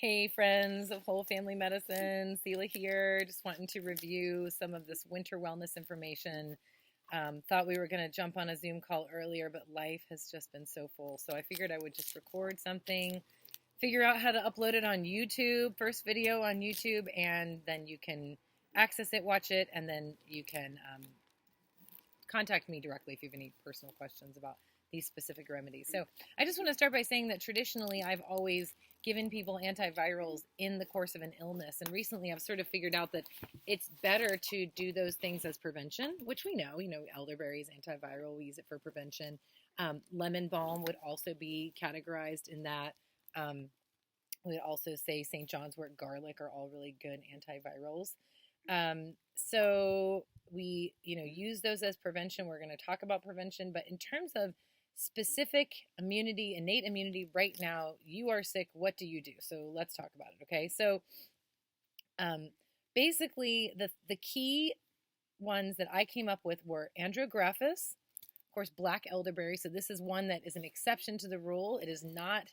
Hey friends of Whole Family Medicine, Selah here. Just wanting to review some of this winter wellness information. Thought we were going to jump on a Zoom call earlier, but life has just been so full. So I figured I would just record something, figure out how to upload it on YouTube, first video on YouTube, and then you can access it, watch it, and then you can contact me directly if you have any personal questions about these specific remedies. So I just want to start by saying that traditionally I've always given people antivirals in the course of an illness. And recently I've sort of figured out that it's better to do those things as prevention, which we know, elderberry is antiviral. We use it for prevention. Lemon balm would also be categorized in that. We'd also say St. John's wort, garlic are all really good antivirals. So we, use those as prevention. We're going to talk about prevention, but in terms of specific immunity, innate immunity, right now, you are sick, what do you do? So let's talk about it, okay? So basically, the key ones that I came up with were andrographis, of course, black elderberry. So this is one that is an exception to the rule. It is not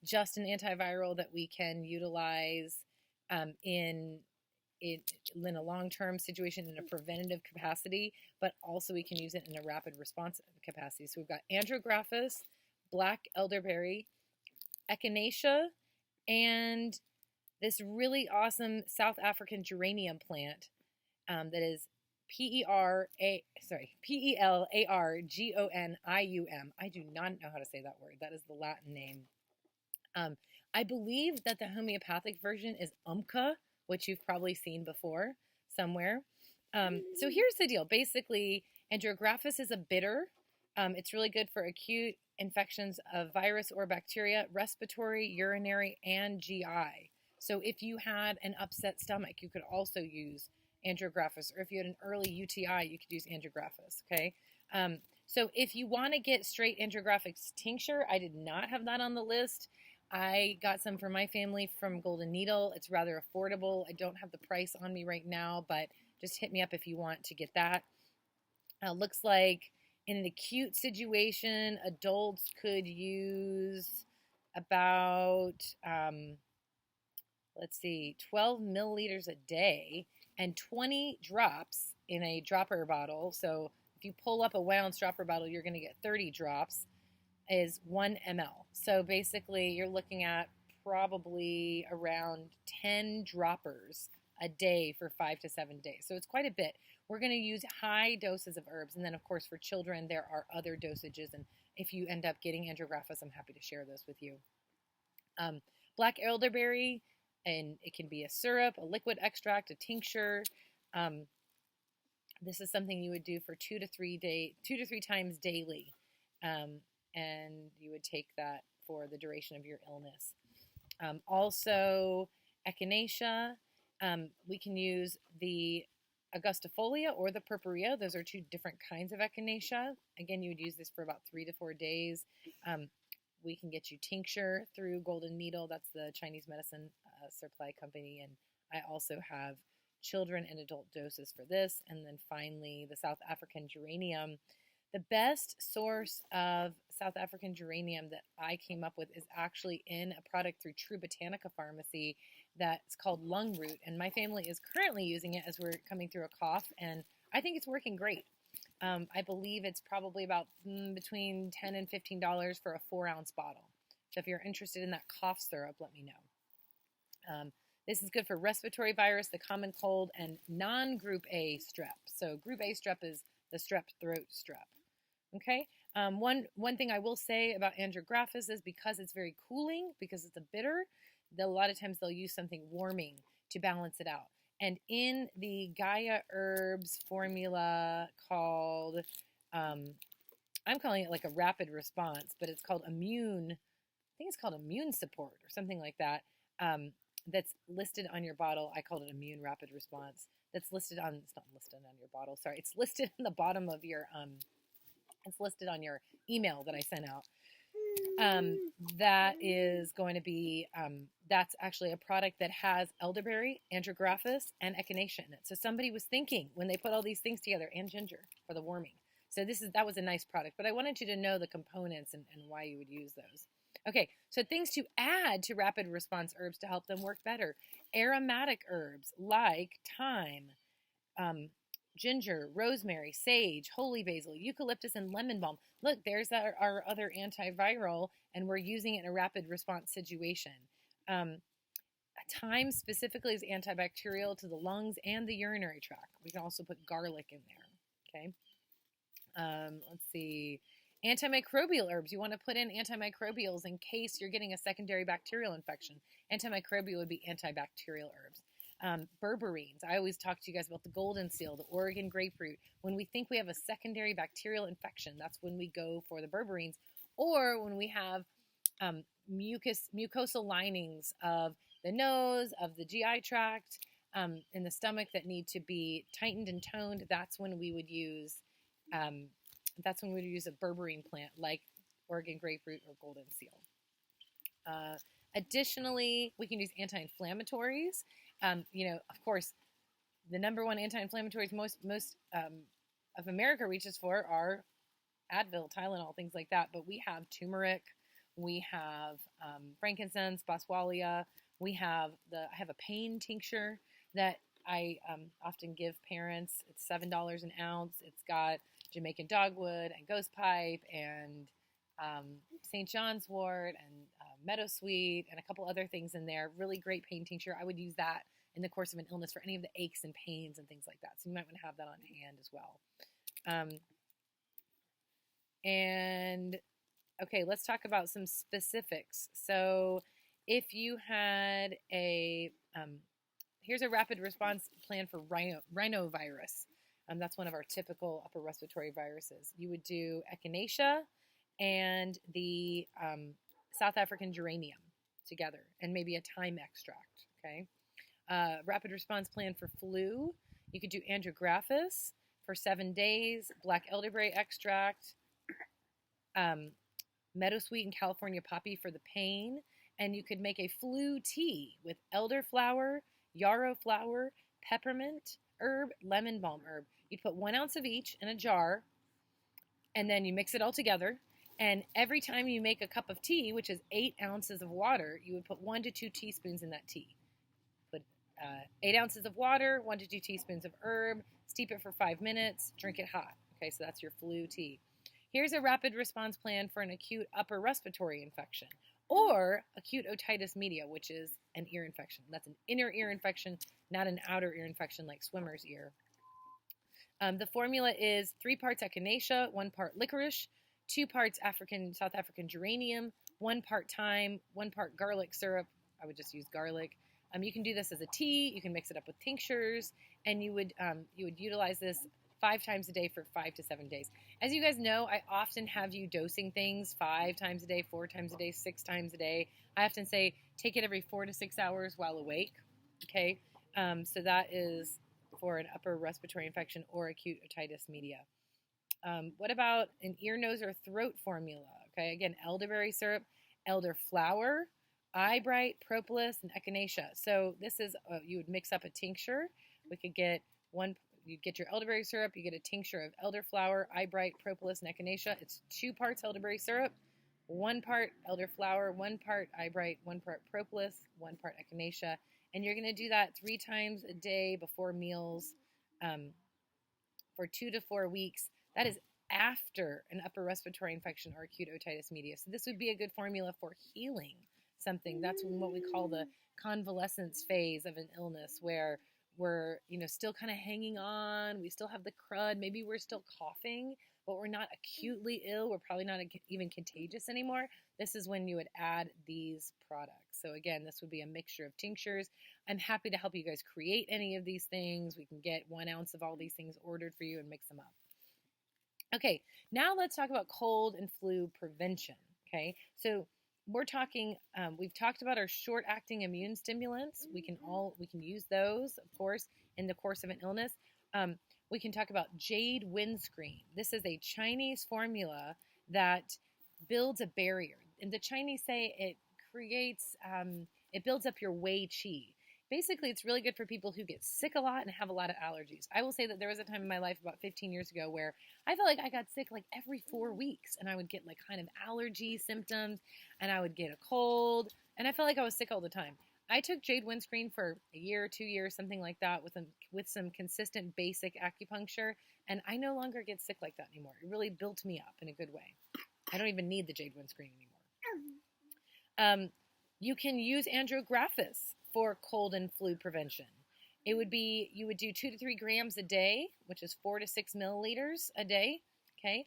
just an antiviral that we can utilize in a long-term situation in a preventative capacity, but also we can use it in a rapid response capacity. So we've got andrographis, black elderberry, echinacea, and this really awesome South African geranium plant that is Pelargonium. I do not know how to say that word. That is the Latin name. I believe that the homeopathic version is umca, which you've probably seen before somewhere. So here's the deal. Basically, andrographis is a bitter. It's really good for acute infections of virus or bacteria, respiratory, urinary, and GI. So if you had an upset stomach, you could also use andrographis. Or if you had an early UTI, you could use andrographis, okay? So if you want to get straight andrographis tincture, I did not have that on the list. I got some for my family from Golden Needle. It's rather affordable. I don't have the price on me right now, but just hit me up if you want to get that. Looks like in an acute situation, adults could use about, 12 milliliters a day and 20 drops in a dropper bottle. So if you pull up a 1 ounce dropper bottle, you're going to get 30 drops. Is 1 ml. So basically you're looking at probably around 10 droppers a day for 5 to 7 days. So it's quite a bit. We're going to use high doses of herbs. And then, of course, for children, there are other dosages. And if you end up getting andrographis, I'm happy to share those with you. Black elderberry, and it can be a syrup, a liquid extract, a tincture. This is something you would do for 2 to 3 times daily. And you would take that for the duration of your illness. Also, echinacea. We can use the augustifolia or the purpurea. Those are two different kinds of echinacea. Again, you would use this for about 3 to 4 days. We can get you tincture through Golden Needle. That's the Chinese medicine supply company. And I also have children and adult doses for this. And then finally, the South African geranium. The best source of South African geranium that I came up with is actually in a product through True Botanica Pharmacy that's called Lung Root. And my family is currently using it as we're coming through a cough, and I think it's working great. I believe it's probably about between $10 and $15 for a 4 ounce bottle. So if you're interested in that cough syrup, let me know. This is good for respiratory virus, the common cold, and non-group A strep. So group A strep is the strep throat strep. Okay. One thing I will say about andrographis is because it's very cooling, because it's a bitter, a lot of times they'll use something warming to balance it out. And in the Gaia Herbs formula called, I'm calling it like a rapid response, but it's called immune support or something like that. That's listed on your bottle. I called it immune rapid response. It's not listed on your bottle. Sorry. It's listed in the bottom of your, it's listed on your email that I sent out. That is going to be, that's actually a product that has elderberry, andrographis, and echinacea in it. So somebody was thinking when they put all these things together, and ginger for the warming. So that was a nice product, but I wanted you to know the components and why you would use those. Okay, so things to add to rapid response herbs to help them work better. Aromatic herbs like thyme, um, ginger, rosemary, sage, holy basil, eucalyptus, and lemon balm. Look, there's our other antiviral, and we're using it in a rapid response situation. Um, Thyme specifically is antibacterial to the lungs and the urinary tract. We can also put garlic in there. Okay. Let's see. Antimicrobial herbs. You want to put in antimicrobials in case you're getting a secondary bacterial infection. Antimicrobial would be antibacterial herbs. Berberines. I always talk to you guys about the golden seal, the Oregon grapefruit. When we think we have a secondary bacterial infection, that's when we go for the berberines. Or when we have mucosal linings of the nose, of the GI tract, in the stomach that need to be tightened and toned, that's when we would use a berberine plant like Oregon grapefruit or golden seal. Additionally, we can use anti-inflammatories. Of course, the number one anti-inflammatories most of America reaches for are Advil, Tylenol, things like that. But we have turmeric, we have frankincense, boswellia. I have a pain tincture that I often give parents. It's $7 an ounce. It's got Jamaican dogwood and ghost pipe and St. John's wort and meadowsweet and a couple other things in there. Really great pain tincture. I would use that in the course of an illness for any of the aches and pains and things like that. So you might want to have that on hand as well. Okay, let's talk about some specifics. So if you had here's a rapid response plan for rhinovirus. That's one of our typical upper respiratory viruses. You would do echinacea and the South African geranium together, and maybe a thyme extract. Okay. Rapid response plan for flu. You could do andrographis for 7 days, black elderberry extract, meadowsweet and California poppy for the pain, and you could make a flu tea with elderflower, yarrow flower, peppermint herb, lemon balm herb. You'd put 1 ounce of each in a jar, and then you mix it all together. And every time you make a cup of tea, which is 8 ounces of water, you would put 1 to 2 teaspoons in that tea. Put 8 ounces of water, 1 to 2 teaspoons of herb, steep it for 5 minutes, drink it hot. Okay, so that's your flu tea. Here's a rapid response plan for an acute upper respiratory infection or acute otitis media, which is an ear infection. That's an inner ear infection, not an outer ear infection like swimmer's ear. The formula is 3 parts echinacea, 1 part licorice, 2 parts South African geranium, 1 part thyme, 1 part garlic syrup. I would just use garlic. You can do this as a tea. You can mix it up with tinctures, and you would utilize this 5 times a day for 5 to 7 days. As you guys know, I often have you dosing things 5 times a day, 4 times a day, 6 times a day. I often say take it every 4 to 6 hours while awake. Okay, so that is for an upper respiratory infection or acute otitis media. What about an ear, nose, or throat formula? Okay, again, elderberry syrup, elderflower, eyebright, propolis, and echinacea. So this is, you would mix up a tincture. We could get you get your elderberry syrup, you get a tincture of elderflower, eyebright, propolis, and echinacea. It's 2 parts elderberry syrup, 1 part elderflower, 1 part eyebright, 1 part propolis, 1 part echinacea. And you're going to do that 3 times a day before meals for 2 to 4 weeks. That is after an upper respiratory infection or acute otitis media. So this would be a good formula for healing something. That's what we call the convalescence phase of an illness, where we're still kind of hanging on. We still have the crud. Maybe we're still coughing, but we're not acutely ill. We're probably not even contagious anymore. This is when you would add these products. So again, this would be a mixture of tinctures. I'm happy to help you guys create any of these things. We can get 1 ounce of all these things ordered for you and mix them up. Okay, now let's talk about cold and flu prevention. Okay, so we're talking, we've talked about our short-acting immune stimulants. We can use those, of course, in the course of an illness. We can talk about jade windscreen. This is a Chinese formula that builds a barrier. And the Chinese say it creates, it builds up your Wei Qi. basically it's really good for people who get sick a lot and have a lot of allergies. I will say that there was a time in my life about 15 years ago where I felt like I got sick like every 4 weeks, and I would get like kind of allergy symptoms, and I would get a cold, and I felt like I was sick all the time. I took jade windscreen for a year, 2 years, something like that, with some consistent basic acupuncture, and I no longer get sick like that anymore. It really built me up in a good way. I don't even need the jade windscreen anymore. You can use andrographis for cold and flu prevention. You would do 2 to 3 grams a day, which is 4 to 6 milliliters a day. Okay.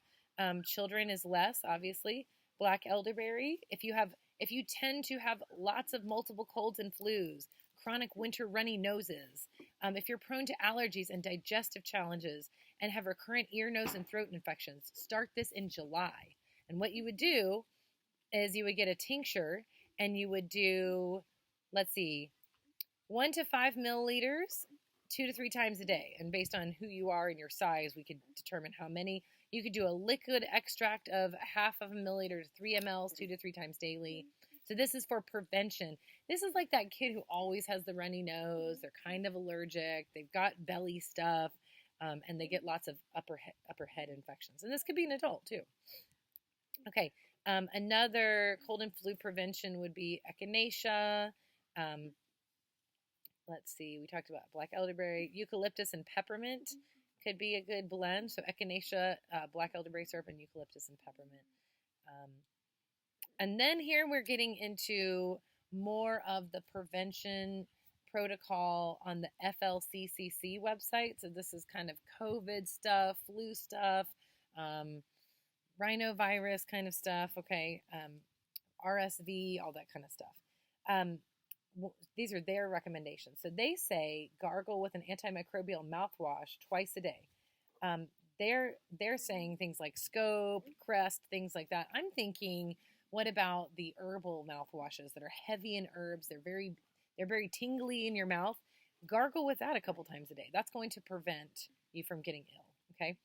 Children is less, obviously. Black elderberry. If you tend to have lots of multiple colds and flus, chronic winter runny noses, if you're prone to allergies and digestive challenges, and have recurrent ear, nose, and throat infections, start this in July. And what you would do is you would get a tincture, and you would do, 1 to 5 milliliters 2 to 3 times a day. And based on who you are and your size, we could determine how many. You could do a liquid extract of 1/2 milliliter to 3 mLs 2 to 3 times daily. So this is for prevention. This is like that kid who always has the runny nose. They're kind of allergic. They've got belly stuff, and they get lots of upper head infections. And this could be an adult too. Okay. Another cold and flu prevention would be echinacea. We talked about black elderberry, eucalyptus, and peppermint could be a good blend. So echinacea, black elderberry syrup, and eucalyptus and peppermint. And then here we're getting into more of the prevention protocol on the FLCCC website. So this is kind of COVID stuff, flu stuff, rhinovirus kind of stuff, okay, RSV, all that kind of stuff. These are their recommendations. So they say gargle with an antimicrobial mouthwash twice a day. They're saying things like Scope, Crest, things like that. I'm thinking, what about the herbal mouthwashes that are heavy in herbs? They're very tingly in your mouth. Gargle with that a couple times a day. That's going to prevent you from getting ill, okay?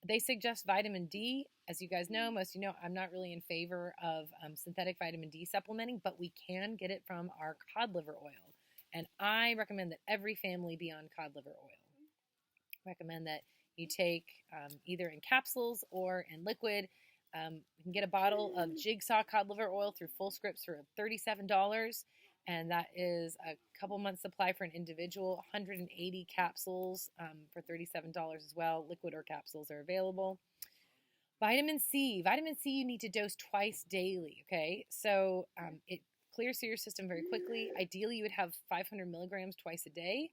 They suggest vitamin D. As you guys know, most of you know, I'm not really in favor of synthetic vitamin D supplementing, but we can get it from our cod liver oil. And I recommend that every family be on cod liver oil. Recommend that you take either in capsules or in liquid. You can get a bottle of Jigsaw cod liver oil through Full Scripts for $37. And that is a couple months supply for an individual. 180 capsules for $37 as well. Liquid or capsules are available. Vitamin C. Vitamin C you need to dose twice daily, okay? So it clears through your system very quickly. Ideally, you would have 500 milligrams twice a day.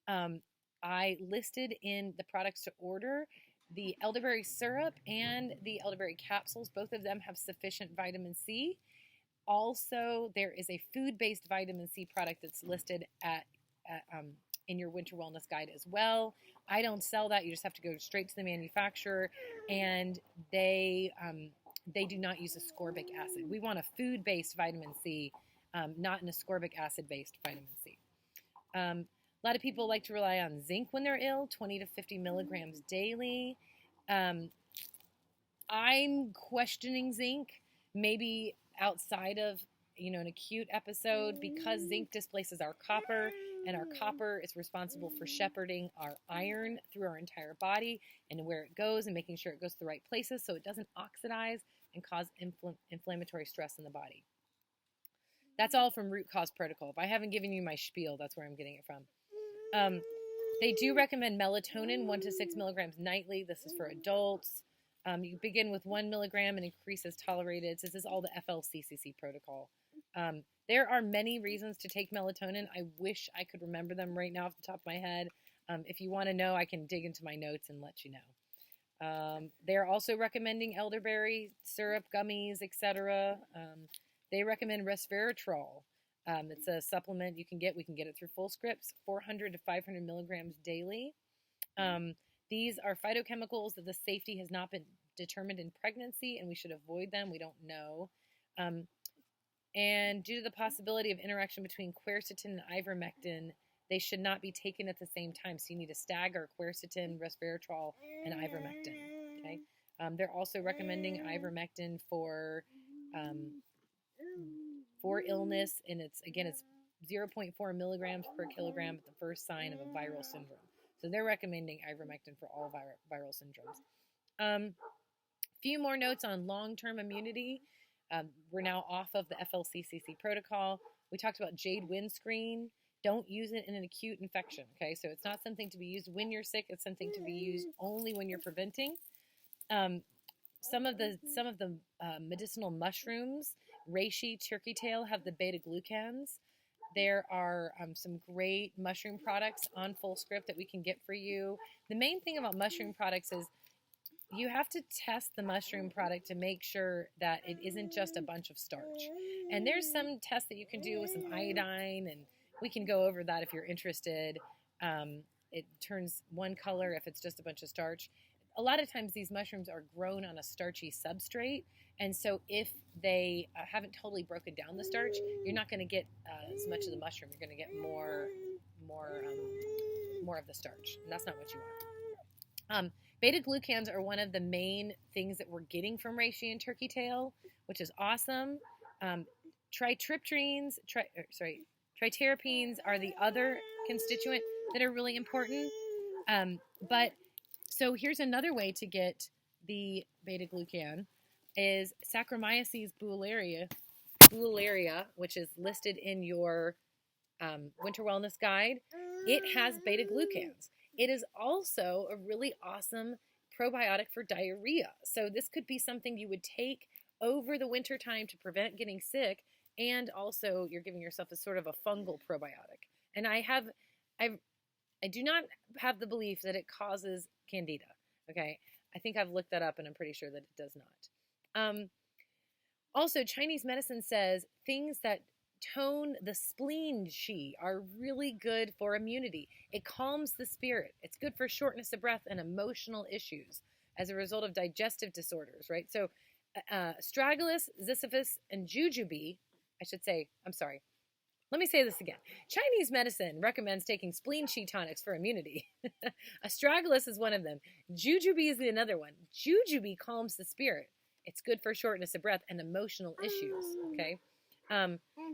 I listed in the products to order the elderberry syrup and the elderberry capsules. Both of them have sufficient vitamin C. Also, there is a food-based vitamin C product that's listed in your Winter Wellness Guide as well. I don't sell that. You just have to go straight to the manufacturer, and they do not use ascorbic acid. We want a food-based vitamin C, not an ascorbic acid-based vitamin C. A lot of people like to rely on zinc when they're ill, 20 to 50 milligrams daily. I'm questioning zinc, maybe outside of an acute episode, because zinc displaces our copper, and our copper is responsible for shepherding our iron through our entire body and where it goes, and making sure it goes to the right places so it doesn't oxidize and cause inflammatory stress in the body. That's all from Root Cause Protocol. If I haven't given you my spiel, that's where I'm getting it from. They do recommend melatonin, 1 to 6 milligrams nightly. This is for adults. You begin with 1 milligram and increase as tolerated. So this is all the FLCCC protocol. There are many reasons to take melatonin. I wish I could remember them right now off the top of my head. If you want to know, I can dig into my notes and let you know. They're also recommending elderberry syrup, gummies, etc. They recommend resveratrol. It's a supplement you can get. We can get it through Full Scripts, 400 to 500 milligrams daily. These are phytochemicals that the safety has not been determined in pregnancy, and we should avoid them. We don't know. And due to the possibility of interaction between quercetin and ivermectin, they should not be taken at the same time. So you need to stagger quercetin, resveratrol, and ivermectin. Okay. They're also recommending ivermectin for illness, and it's 0.4 milligrams per kilogram at the first sign of a viral syndrome. So they're recommending ivermectin for all viral syndromes. Few more notes on long-term immunity. We're now off of the FLCCC protocol. We talked about jade windscreen. Don't use it in an acute infection, okay? So it's not something to be used when you're sick. It's something to be used only when you're preventing. Some of the medicinal mushrooms, reishi, turkey tail, have the beta-glucans. There are some great mushroom products on Full Script that we can get for you. The main thing about mushroom products is you have to test the mushroom product to make sure that it isn't just a bunch of starch. And there's some tests that you can do with some iodine, and we can go over that if you're interested. It turns one color if it's just a bunch of starch. A lot of times these mushrooms are grown on a starchy substrate, and so if they haven't totally broken down the starch, you're not going to get as much of the mushroom. You're going to get more of the starch, and that's not what you want. Beta-glucans are one of the main things that we're getting from reishi and turkey tail, which is awesome. Triterpenes are the other constituent that are really important. So here's another way to get the beta-glucan is Saccharomyces boulardii, which is listed in your Winter Wellness Guide. It has beta-glucans. It is also a really awesome probiotic for diarrhea. So this could be something you would take over the winter time to prevent getting sick, and also you're giving yourself a sort of a fungal probiotic. And I do not have the belief that it causes candida. Okay, I think I've looked that up, and I'm pretty sure that it does not. Also, Chinese medicine says things that tone the spleen qi are really good for immunity. It calms the spirit. It's good for shortness of breath and emotional issues as a result of digestive disorders, right? So astragalus, ziziphus, and jujube, let me say this again. Chinese medicine recommends taking spleen qi tonics for immunity. Astragalus is one of them. Jujube is another one. Jujube calms the spirit. It's good for shortness of breath and emotional issues, okay?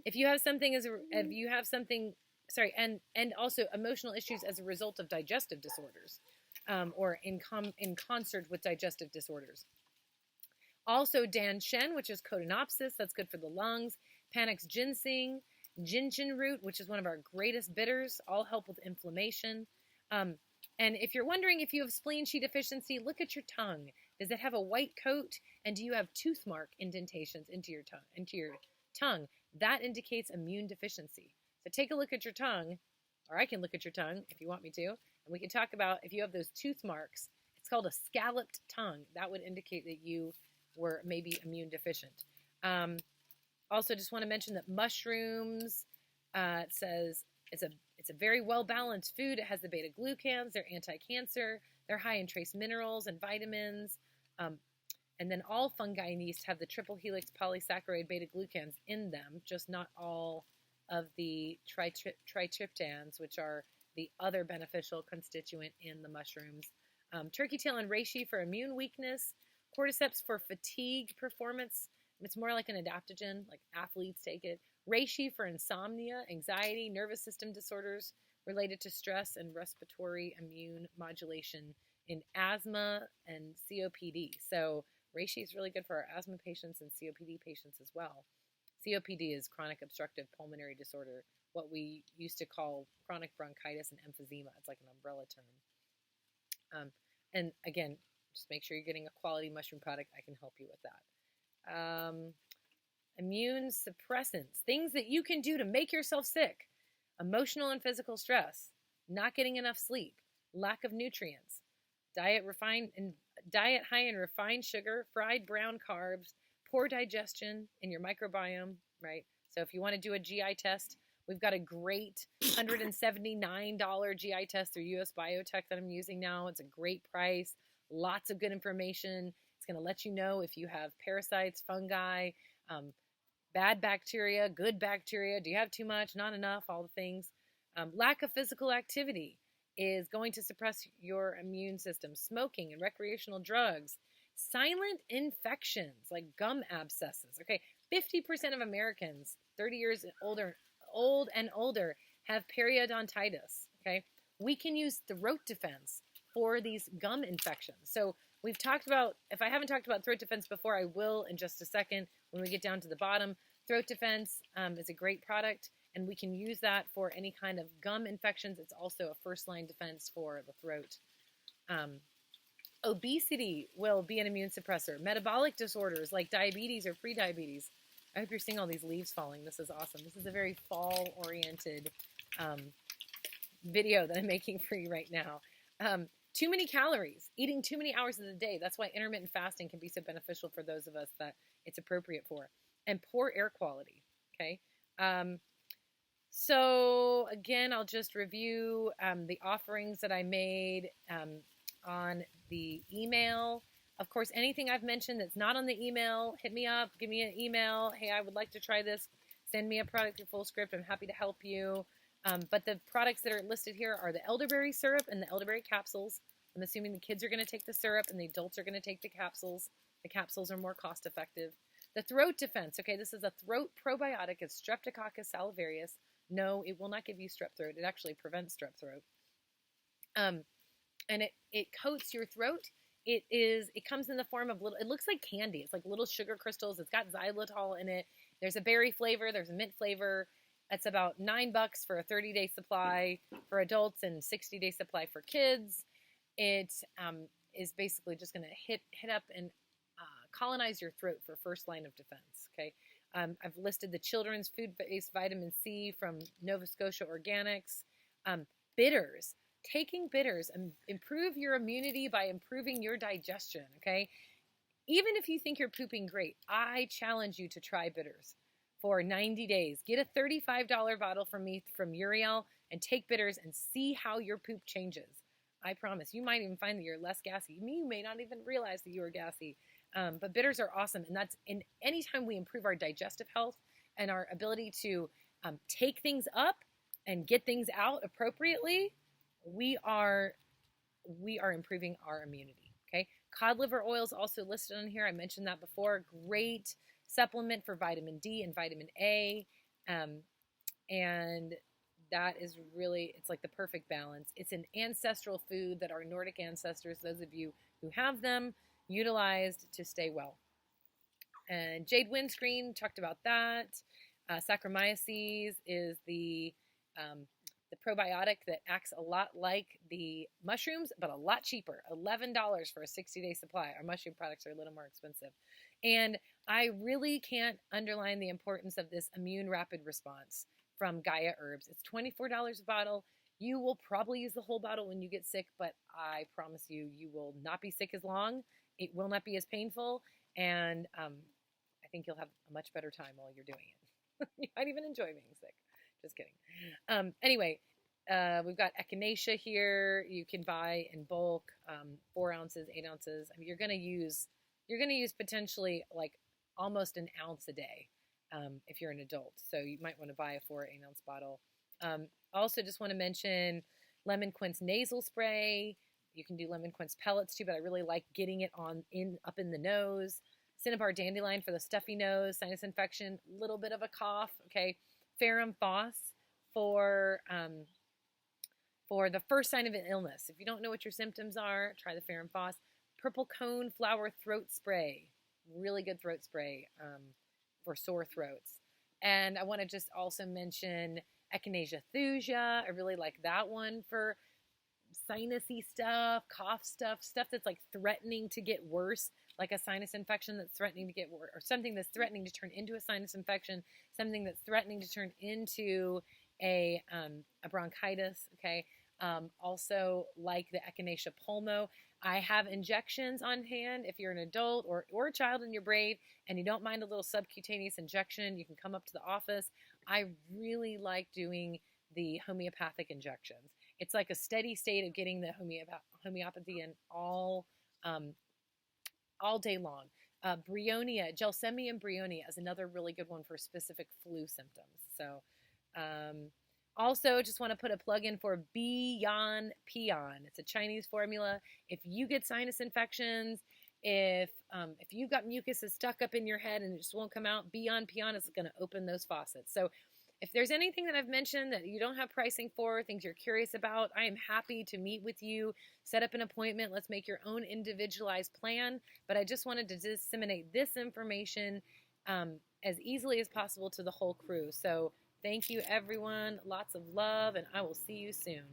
If you have something and also emotional issues as a result of digestive disorders, or in concert with digestive disorders. Also, danshen, which is Cotinopsis, that's good for the lungs. Panax ginseng, gingin root, which is one of our greatest bitters, all help with inflammation. And if you're wondering if you have spleen qi deficiency, look at your tongue. Does it have a white coat? And do you have tooth mark indentations into your tongue? That indicates immune deficiency. So take a look at your tongue, or I can look at your tongue if you want me to, and we can talk about if you have those tooth marks. It's called a scalloped tongue. That would indicate that you were maybe immune deficient. Also, just want to mention that mushrooms, it says it's a very well-balanced food. It has the beta-glucans. They're anti-cancer. They're high in trace minerals and vitamins. And then all fungi and yeast have the triple helix polysaccharide beta-glucans in them, just not all of the tritryptans, which are the other beneficial constituent in the mushrooms. Turkey tail and reishi for immune weakness. Cordyceps for fatigue performance. It's more like an adaptogen, like athletes take it. Reishi for insomnia, anxiety, nervous system disorders related to stress, and respiratory immune modulation in asthma and COPD. So reishi is really good for our asthma patients and COPD patients as well. COPD is chronic obstructive pulmonary disorder, what we used to call chronic bronchitis and emphysema. It's like an umbrella term. And again, just make sure you're getting a quality mushroom product. I can help you with that. Immune suppressants, things that you can do to make yourself sick. Emotional and physical stress, not getting enough sleep, lack of nutrients, diet high in refined sugar, fried brown carbs, poor digestion in your microbiome, right? So if you want to do a GI test, we've got a great $179 GI test through US Biotech that I'm using now. It's a great price, lots of good information. It's going to let you know if you have parasites, fungi, bad bacteria, good bacteria. Do you have too much, not enough, all the things. Lack of physical activity is going to suppress your immune system. Smoking and recreational drugs. Silent infections like gum abscesses. Okay, 50% of Americans 30 years old and older have periodontitis, okay, we can use throat defense for these gum infections. So we've talked about, if I haven't talked about throat defense before, I will in just a second when we get down to the bottom. Throat defense is a great product, and we can use that for any kind of gum infections. It's also a first-line defense for the throat. Obesity will be an immune suppressor. Metabolic disorders like diabetes or prediabetes. I hope you're seeing all these leaves falling. This is awesome. This is a very fall-oriented video that I'm making for you right now. Too many calories, eating too many hours of the day. That's why intermittent fasting can be so beneficial for those of us that it's appropriate for. And poor air quality, okay? So again, I'll just review the offerings that I made on the email. Of course, anything I've mentioned that's not on the email, hit me up, give me an email. Hey, I would like to try this. Send me a product through Full Script. I'm happy to help you. But the products that are listed here are the elderberry syrup and the elderberry capsules. I'm assuming the kids are going to take the syrup and the adults are going to take the capsules. The capsules are more cost effective. The throat defense. Okay, this is a throat probiotic. It's Streptococcus salivarius. No, it will not give you strep throat. It actually prevents strep throat. And it coats your throat. It comes in the form of little, it looks like candy. It's like little sugar crystals. It's got xylitol in it. There's a berry flavor. There's a mint flavor. It's about $9 for a 30-day supply for adults and 60-day supply for kids. It is basically just going to hit up and colonize your throat for first line of defense. Okay, I've listed the children's food-based vitamin C from Nova Scotia Organics. Bitters. Taking bitters and improve your immunity by improving your digestion. Okay, even if you think you're pooping great, I challenge you to try bitters for 90 days. Get a $35 bottle from me from Uriel and take bitters and see how your poop changes. I promise. You might even find that you're less gassy. You may not even realize that you are gassy. But bitters are awesome. And that's in any time we improve our digestive health and our ability to take things up and get things out appropriately, we are improving our immunity. Okay. Cod liver oil is also listed on here. I mentioned that before. Great supplement for vitamin D and vitamin A. And that is really, it's like the perfect balance. It's an ancestral food that our Nordic ancestors, those of you who have them, utilized to stay well. And jade windscreen, talked about that. Saccharomyces is the probiotic that acts a lot like the mushrooms, but a lot cheaper. $11 for a 60-day supply. Our mushroom products are a little more expensive. And I really can't underline the importance of this immune rapid response from Gaia Herbs. It's $24 a bottle. You will probably use the whole bottle when you get sick, but I promise you, you will not be sick as long. It will not be as painful, and I think you'll have a much better time while you're doing it. You might even enjoy being sick. Just kidding. Anyway, we've got echinacea here. You can buy in bulk, 4 ounces, 8 ounces. I mean, you're going to use potentially like almost an ounce a day if you're an adult. So you might want to buy a 4 or 8 ounce bottle. Also, just want to mention lemon quince nasal spray. You can do lemon quince pellets too, but I really like getting it up in the nose. Cinnabar dandelion for the stuffy nose, sinus infection, little bit of a cough. Okay, ferrum phos for the first sign of an illness. If you don't know what your symptoms are, try the ferrum phos. Purple cone flower throat spray, really good throat spray for sore throats. And I want to just also mention Echinacea thuja. I really like that one for sinusy stuff, cough stuff that's like threatening to get worse, like a sinus infection that's threatening to get worse, or something that's threatening to turn into a sinus infection, something that's threatening to turn into a bronchitis. Okay. Also like the Echinacea pulmo. I have injections on hand. If you're an adult or a child and you're brave and you don't mind a little subcutaneous injection, you can come up to the office. I really like doing the homeopathic injections. It's like a steady state of getting the homeopathy in all day long. Bryonia, Gelsemium bryonia is another really good one for specific flu symptoms. So also just want to put a plug in for Beyond Peon. It's a Chinese formula. If you get sinus infections, if you've got mucus that's stuck up in your head and it just won't come out, Beyond Peon is going to open those faucets. So If there's anything that I've mentioned that you don't have pricing for, things you're curious about, I am happy to meet with you, set up an appointment. Let's make your own individualized plan. But I just wanted to disseminate this information as easily as possible to the whole crew. So thank you, everyone. Lots of love, and I will see you soon.